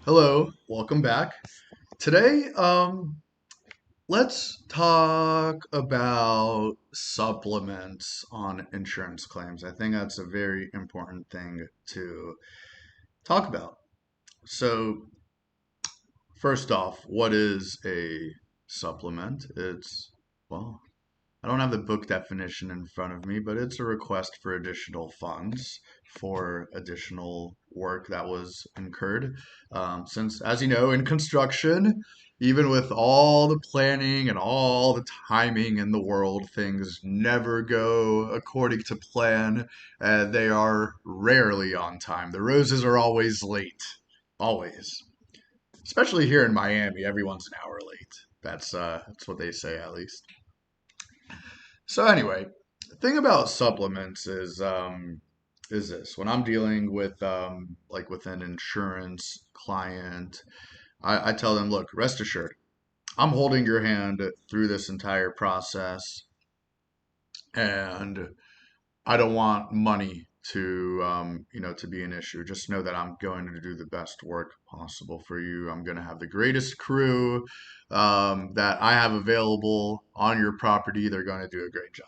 Hello, welcome back. Today, let's talk about supplements on insurance claims. I think that's a very important thing to talk about. So, first off, what is a supplement? Well, I don't have the book definition in front of me, but it's a request for additional funds for additional work that was incurred. Since, as you know, in construction, even with all the planning and all the timing in the world, things never go according to plan. They are rarely on time. The roses are always late, always. Especially here in Miami, everyone's an hour late. That's what they say, at least. So anyway, the thing about supplements is this. When I'm dealing with like with an insurance client, I tell them, look, rest assured, I'm holding your hand through this entire process, and I don't want money to to be an issue. Just know that I'm going to do the best work possible for you. I'm going to have the greatest crew that I have available on your property. They're going to do a great job.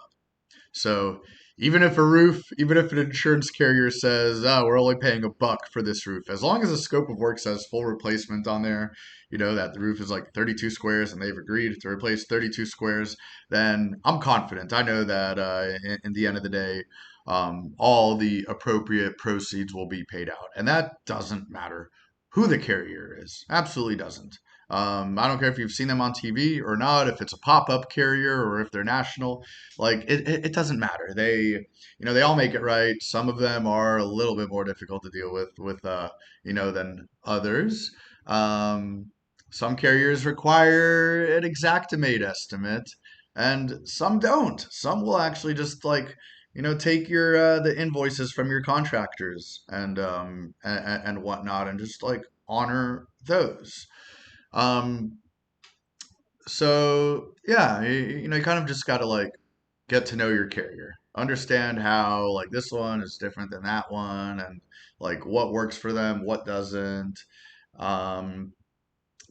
So even if an insurance carrier says, "Oh, we're only paying $1 for this roof," as long as the scope of work says full replacement on there, that the roof is like 32 squares and they've agreed to replace 32 squares, then I'm confident. I know that in the end of the day, all the appropriate proceeds will be paid out, and that doesn't matter who the carrier is. Absolutely doesn't. I don't care if you've seen them on TV or not, if it's a pop-up carrier or if they're national. Like it doesn't matter. They all make it right. Some of them are a little bit more difficult to deal with than others. Um, some carriers require an exactimate estimate, and some don't. Some will actually just take your the invoices from your contractors and whatnot, and just like honor those. Um, so yeah, you kind of just gotta like get to know your carrier, understand how like this one is different than that one, and like what works for them, what doesn't. Um,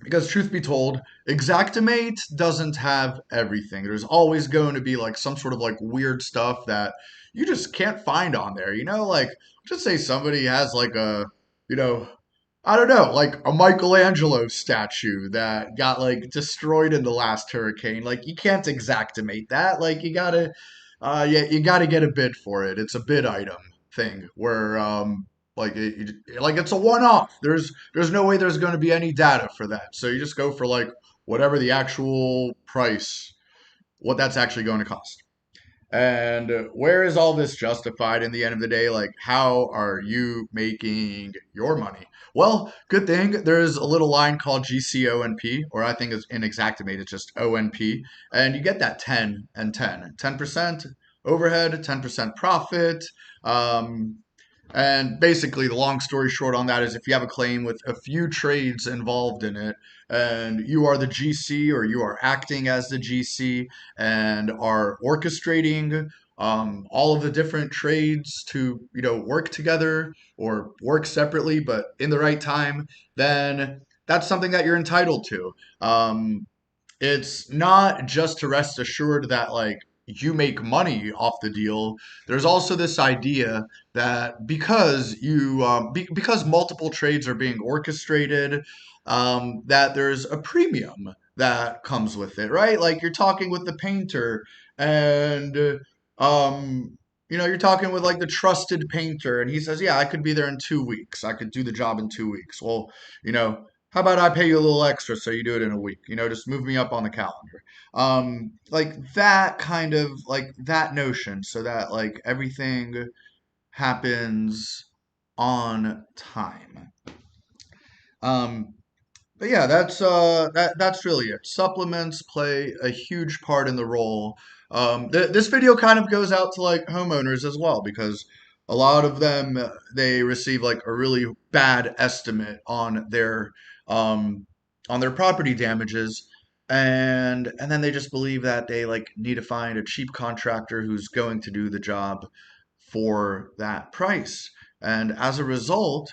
because truth be told, Exactimate doesn't have everything. There's always going to be like some sort of like weird stuff that you just can't find on there. Like just say somebody has like you know, I don't know, like a Michelangelo statue that got like destroyed in the last hurricane. Like you can't Exactimate that. Like yeah, you gotta get a bid for it. It's a bid item thing where like it's a one-off. There's no way there's going to be any data for that. So you just go for like whatever the actual price, what that's actually going to cost. And where is all this justified in the end of the day? Like, how are you making your money? Well, good thing there's a little line called GCONP, or I think it's in Exactimate, it's just ONP, and you get that 10 and 10. 10% overhead, 10% profit. Um, and basically, the long story short on that is if you have a claim with a few trades involved in it, and you are the GC or you are acting as the GC and are orchestrating all of the different trades to, work together or work separately, but in the right time, then that's something that you're entitled to. It's not just to rest assured that like you make money off the deal. There's also this idea that because multiple trades are being orchestrated, that there's a premium that comes with it, right? Like you're talking with the painter, and you're talking with like the trusted painter, and he says, "Yeah, I could be there in 2 weeks. I could do the job in 2 weeks." Well, how about I pay you a little extra so you do it in a week? Just move me up on the calendar. Like that kind of like that notion, so that like everything happens on time. Um, but yeah, that's really it. Supplements play a huge part in the role. This video kind of goes out to like homeowners as well because a lot of them they receive like a really bad estimate um, on their property damages, and then they just believe that they like need to find a cheap contractor who's going to do the job for that price, and as a result,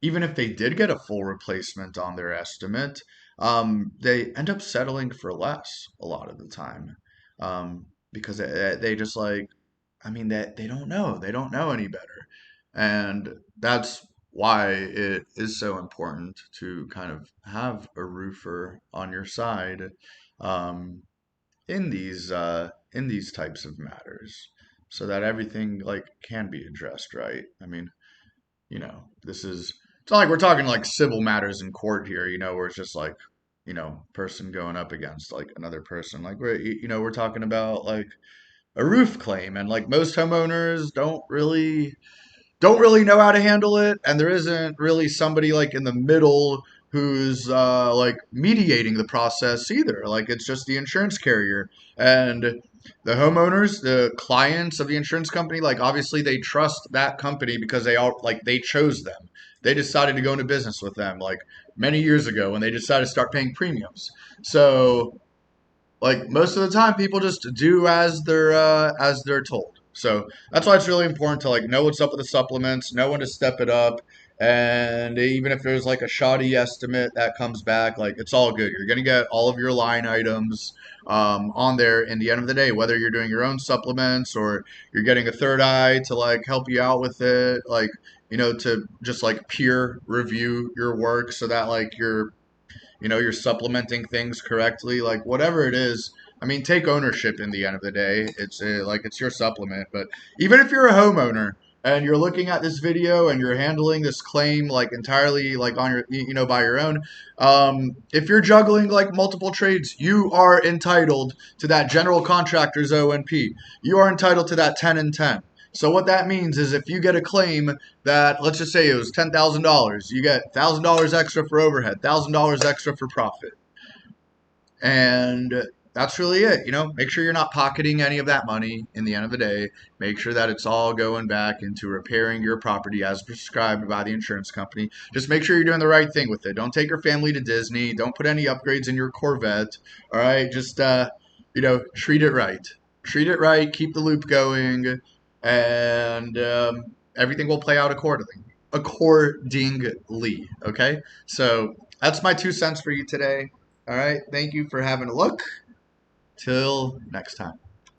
even if they did get a full replacement on their estimate, they end up settling for less a lot of the time, because they just like, I mean, they don't know. They don't know any better. And that's why it is so important to kind of have a roofer on your side, um, in these types of matters, so that everything like can be addressed, right? I mean, this is, it's not like we're talking like civil matters in court here, where it's just like, person going up against like another person. Like we're talking about like a roof claim, and like most homeowners don't really know how to handle it, and there isn't really somebody like in the middle who's like mediating the process either. Like it's just the insurance carrier and the homeowners, the clients of the insurance company. Like obviously they trust that company because they chose them. They decided to go into business with them like many years ago when they decided to start paying premiums. So like most of the time people just do as they're told. So that's why it's really important to like know what's up with the supplements, know when to step it up, and even if there's like a shoddy estimate that comes back, like it's all good. You're gonna get all of your line items on there in the end of the day, whether you're doing your own supplements or you're getting a third eye to like help you out with it, like to just like peer review your work so that like you're supplementing things correctly, like whatever it is. I mean, take ownership in the end of the day. It's like it's your supplement. But even if you're a homeowner and you're looking at this video and you're handling this claim like entirely like on your, by your own, if you're juggling like multiple trades, you are entitled to that general contractor's ONP. You are entitled to that 10 and 10. So what that means is if you get a claim that, let's just say it was $10,000, you get $1,000 extra for overhead, $1,000 extra for profit. And that's really it. Make sure you're not pocketing any of that money in the end of the day. Make sure that it's all going back into repairing your property as prescribed by the insurance company. Just make sure you're doing the right thing with it. Don't take your family to Disney. Don't put any upgrades in your Corvette. All right. Just, treat it right. Treat it right. Keep the loop going. And everything will play out accordingly. Accordingly. Okay. So that's my 2 cents for you today. All right. Thank you for having a look. Till next time.